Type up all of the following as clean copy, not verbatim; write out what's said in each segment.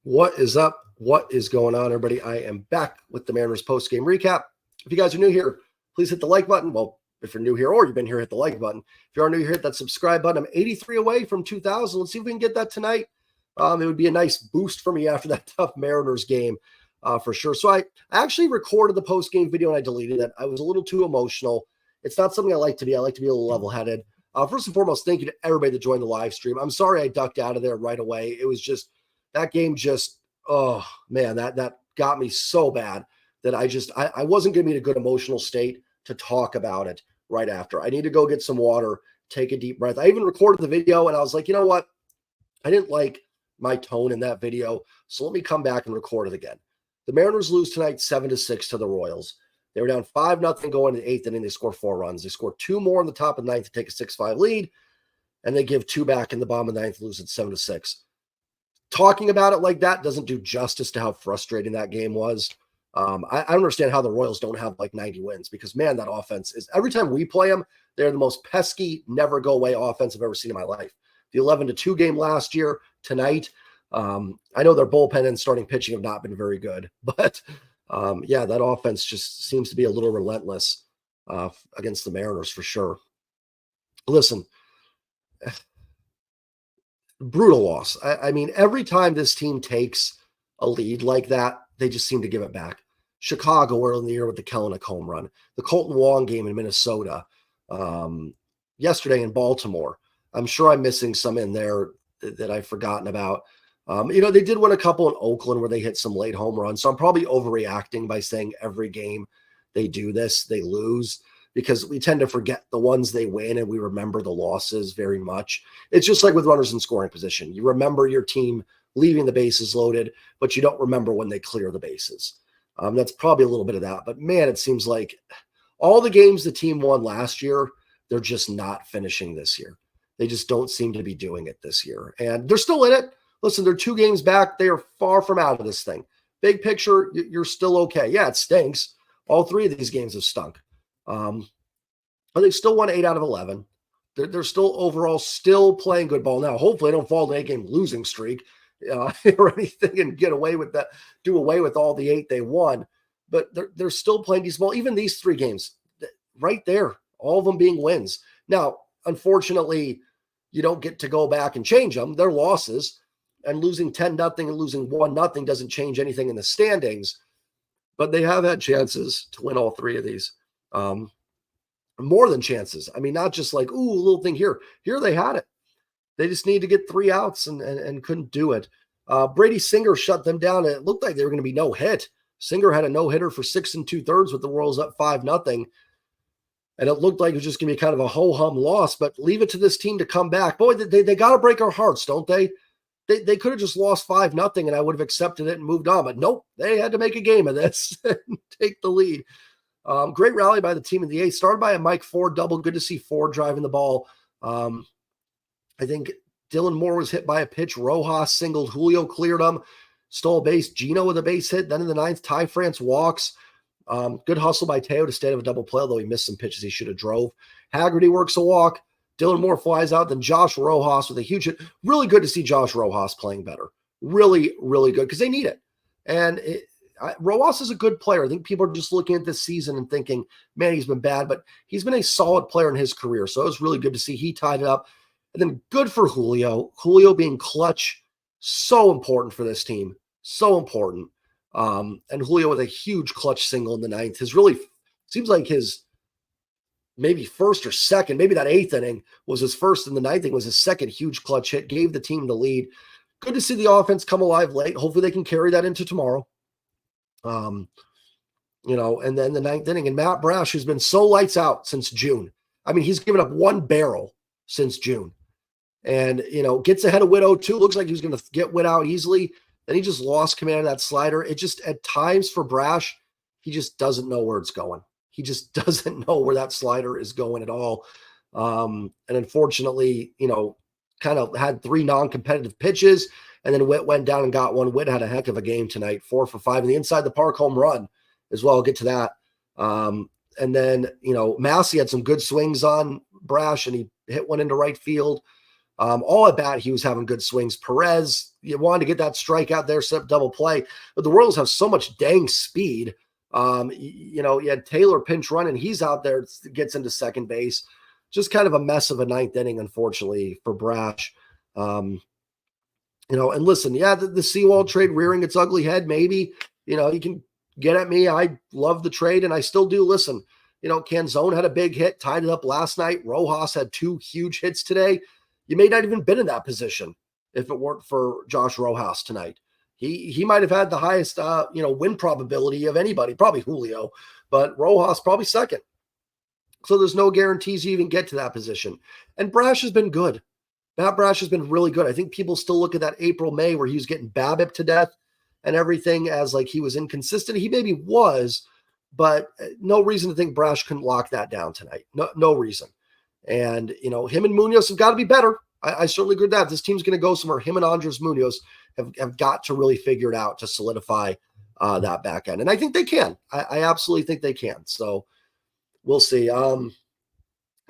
What is up? What is going on, everybody? I am back with the Mariners post-game recap. If you guys are new here, please hit the like button. Well, if you're new here or you've been here, hit the like button. If you are new here, hit that subscribe button. I'm 83 away from 2,000. Let's see if we can get that tonight. It would be a nice boost for me after that tough Mariners game for sure. So I actually recorded the post-game video and I deleted it. I was a little too emotional. It's not something I like to be. I like to be a little level-headed. First and foremost, thank you to everybody that joined the live stream. I'm sorry I ducked out of there right away. It was just that game just, oh man, that got me so bad that I wasn't going to be in a good emotional state to talk about it right after. I need to go get some water, take a deep breath. I even recorded the video and I was like, you know what? I didn't like my tone in that video. So let me come back and record it again. The Mariners lose tonight 7-6 to the Royals. They were down 5-0 going to the eighth inning. They score 4 runs. They score 2 more in the top of the ninth to take a 6-5 lead. And they give 2 back in the bottom of the ninth, lose it 7-6. Talking about it like that doesn't do justice to how frustrating that game was. I understand how the Royals don't have like 90 wins because, man, that offense is every time we play them, they're the most pesky, never go away offense I've ever seen in my life. The 11-2 game last year, tonight, I know their bullpen and starting pitching have not been very good, but yeah, that offense just seems to be a little relentless against the Mariners for sure. Listen, brutal loss. I mean, every time this team takes a lead like that, they just seem to give it back. Chicago early in the year with the Kelenic home run, the Colton Wong game in Minnesota, yesterday in Baltimore. I'm sure I'm missing some in there that I've forgotten about. They did win a couple in Oakland where they hit some late home runs. So I'm probably overreacting by saying every game they do this, they lose, because we tend to forget the ones they win and we remember the losses very much. It's just like with runners in scoring position. You remember your team leaving the bases loaded, but you don't remember when they clear the bases. That's probably a little bit of that. But, man, it seems like all the games the team won last year, they're just not finishing this year. They just don't seem to be doing it this year. And they're still in it. Listen, they're 2 games back. They are far from out of this thing. Big picture, you're still okay. Yeah, it stinks. All 3 of these games have stunk. But they still won 8 out of 11. They're still overall still playing good ball. Now, hopefully they don't fall to an 8-game losing streak or anything and get away with that, do away with all the 8 they won. But they're still playing decent ball. Even these 3 games, right there, all of them being wins. Now, unfortunately, you don't get to go back and change them. They're losses. And losing 10-0 and losing 1-0 doesn't change anything in the standings. But they have had chances to win all 3 of these. More than chances. I mean, not just like, ooh, a little thing here. Here they had it. They just need to get 3 outs and couldn't do it. Brady Singer shut them down. It looked like they were going to be no hit. Singer had a no-hitter for 6 2/3 with the Royals up 5-0. And it looked like it was just going to be kind of a ho-hum loss, but leave it to this team to come back. Boy, they got to break our hearts, don't they? They could have just lost 5-0 and I would have accepted it and moved on. But nope, they had to make a game of this and take the lead. Great rally by the team in the 8th. Started by a Mike Ford double. Good to see Ford driving the ball. I think Dylan Moore was hit by a pitch. Rojas singled. Julio cleared him. Stole a base. Gino with a base hit. Then in the 9th, Ty France walks. Good hustle by Teo to stay out of a double play, although he missed some pitches he should have drove. Haggerty works a walk. Dylan Moore flies out. Then Josh Rojas with a huge hit. Really good to see Josh Rojas playing better. Really, really good because they need it. And Rojas is a good player. I think people are just looking at this season and thinking, man, he's been bad, but he's been a solid player in his career. So it was really good to see he tied it up. And then good for Julio. Julio being clutch, so important for this team. So important. And Julio with a huge clutch single in the 9th. His really seems like his maybe first or second, maybe that 8th inning was his first and the 9th inning was his second huge clutch hit, gave the team the lead. Good to see the offense come alive late. Hopefully they can carry that into tomorrow. And then the 9th inning and Matt Brash, who's been so lights out since June. I mean, he's given up 1 barrel since June and, gets ahead of Witt 0-2. Looks like he was going to get Witt out easily. Then he just lost command of that slider. It just at times for Brash, he just doesn't know where it's going. He just doesn't know where that slider is going at all. And unfortunately, kind of had 3 non-competitive pitches, and then Witt went down and got one. Witt had a heck of a game tonight, 4 for 5 in the inside the park home run as well. I'll get to that. And then, Massey had some good swings on Brash, and he hit one into right field. All at bat, he was having good swings. Perez, you wanted to get that strikeout there, set up double play. But the Royals have so much dang speed. You had Taylor pinch running. He's out there, gets into second base. Just kind of a mess of a ninth inning, unfortunately, for Brash. And listen, the Seawald trade rearing its ugly head, maybe. You can get at me. I love the trade, and I still do. Listen, Canzone had a big hit, tied it up last night. Rojas had 2 huge hits today. You may not even been in that position if it weren't for Josh Rojas tonight. He might have had the highest win probability of anybody, probably Julio, but Rojas probably second. So there's no guarantees you even get to that position. And Brash has been good. Matt Brash has been really good. I think people still look at that April, May where he was getting BABIP to death and everything as like he was inconsistent. He maybe was, but no reason to think Brash couldn't lock that down tonight. No reason. And, him and Munoz have got to be better. I certainly agree with that. This team's going to go somewhere. Him and Andres Munoz have got to really figure it out to solidify that back end. And I think they can. I absolutely think they can. So we'll see.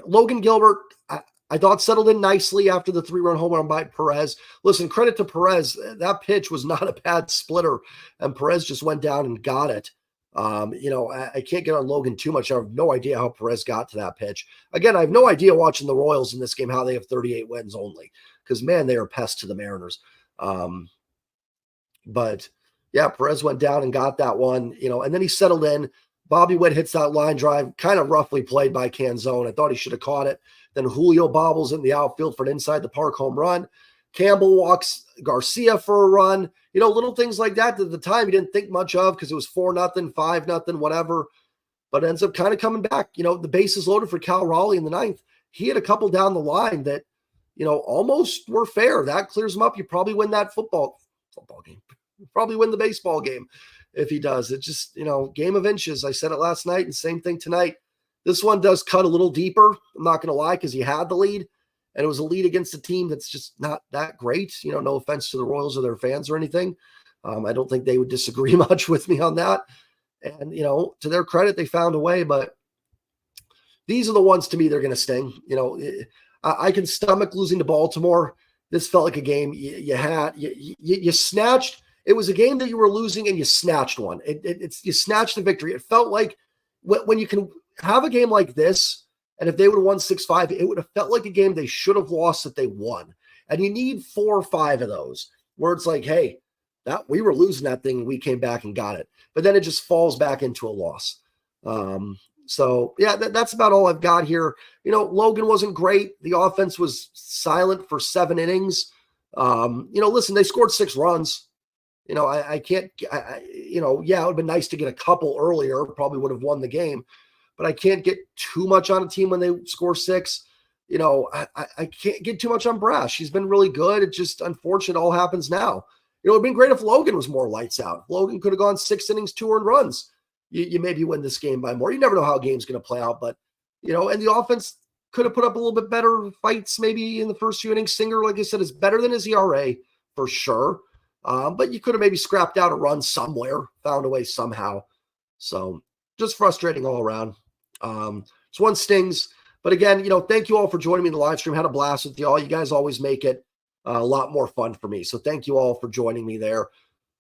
Logan Gilbert, I thought settled in nicely after the 3-run home run by Perez. Listen, credit to Perez. That pitch was not a bad splitter, and Perez just went down and got it. I can't get on Logan too much. I have no idea how Perez got to that pitch. Again, I have no idea watching the Royals in this game how they have 38 wins only because, man, they are pests to the Mariners. But, yeah, Perez went down and got that one, and then he settled in. Bobby Witt hits that line drive, kind of roughly played by Canzone. I thought he should have caught it. Then Julio bobbles in the outfield for an inside-the-park home run. Campbell walks Garcia for a run. Little things like that at the time you didn't think much of because it was 4-0, 5-0, whatever. But it ends up kind of coming back. The bases loaded for Cal Raleigh in the 9th. He had a couple down the line that, almost were fair. That clears him up. You probably win that football game. You probably win the baseball game if he does. It's just, game of inches. I said it last night and same thing tonight. This one does cut a little deeper. I'm not going to lie because he had the lead. And it was a lead against a team that's just not that great. No offense to the Royals or their fans or anything. I don't think they would disagree much with me on that. And, to their credit, they found a way. But these are the ones to me they're going to sting. I can stomach losing to Baltimore. This felt like a game you snatched. It was a game that you were losing and you snatched one. You snatched the victory. It felt like when you can have a game like this, and if they would have won 6-5, it would have felt like a game they should have lost that they won. And you need 4 or 5 of those where it's like, hey, we were losing that thing and we came back and got it. But then it just falls back into a loss. So, yeah, that's about all I've got here. Logan wasn't great. The offense was silent for 7 innings. Listen, they scored 6 runs. I can't, it would have been nice to get a couple earlier, probably would have won the game. But I can't get too much on a team when they score 6. I can't get too much on Brash. He's been really good. It's just unfortunate all happens now. It would have been great if Logan was more lights out. Logan could have gone 6 innings, 2 earned runs. You maybe win this game by more. You never know how a game's going to play out. But, and the offense could have put up a little bit better fights maybe in the first few innings. Singer, like I said, is better than his ERA for sure. But you could have maybe scrapped out a run somewhere, found a way somehow. So just frustrating all around. This one stings. But again, thank you all for joining me in the live stream. Had a blast with y'all. You guys always make it a lot more fun for me. So thank you all for joining me there.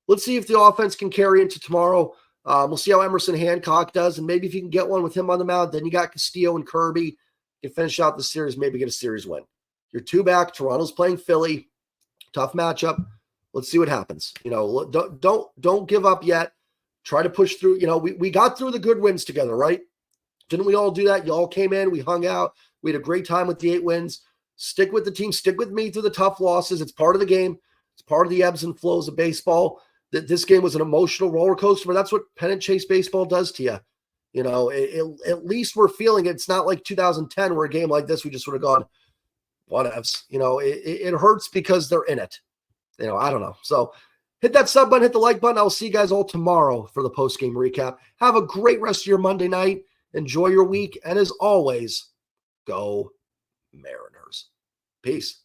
Let's see if the offense can carry into tomorrow. We'll see how Emerson Hancock does. And maybe if you can get one with him on the mound, then you got Castillo and Kirby. You can finish out the series, maybe get a series win. You're 2 back. Toronto's playing Philly. Tough matchup. Let's see what happens. Don't give up yet. Try to push through. We got through the good wins together, right? Didn't we all do that? You all came in. We hung out. We had a great time with the 8 wins. Stick with the team. Stick with me through the tough losses. It's part of the game. It's part of the ebbs and flows of baseball. This game was an emotional roller coaster, but that's what pennant chase baseball does to you. At least we're feeling it. It's not like 2010 where a game like this, we just would have gone, whatevs. It hurts because they're in it. I don't know. So hit that sub button, hit the like button. I'll see you guys all tomorrow for the post-game recap. Have a great rest of your Monday night. Enjoy your week. And as always, go Mariners. Peace.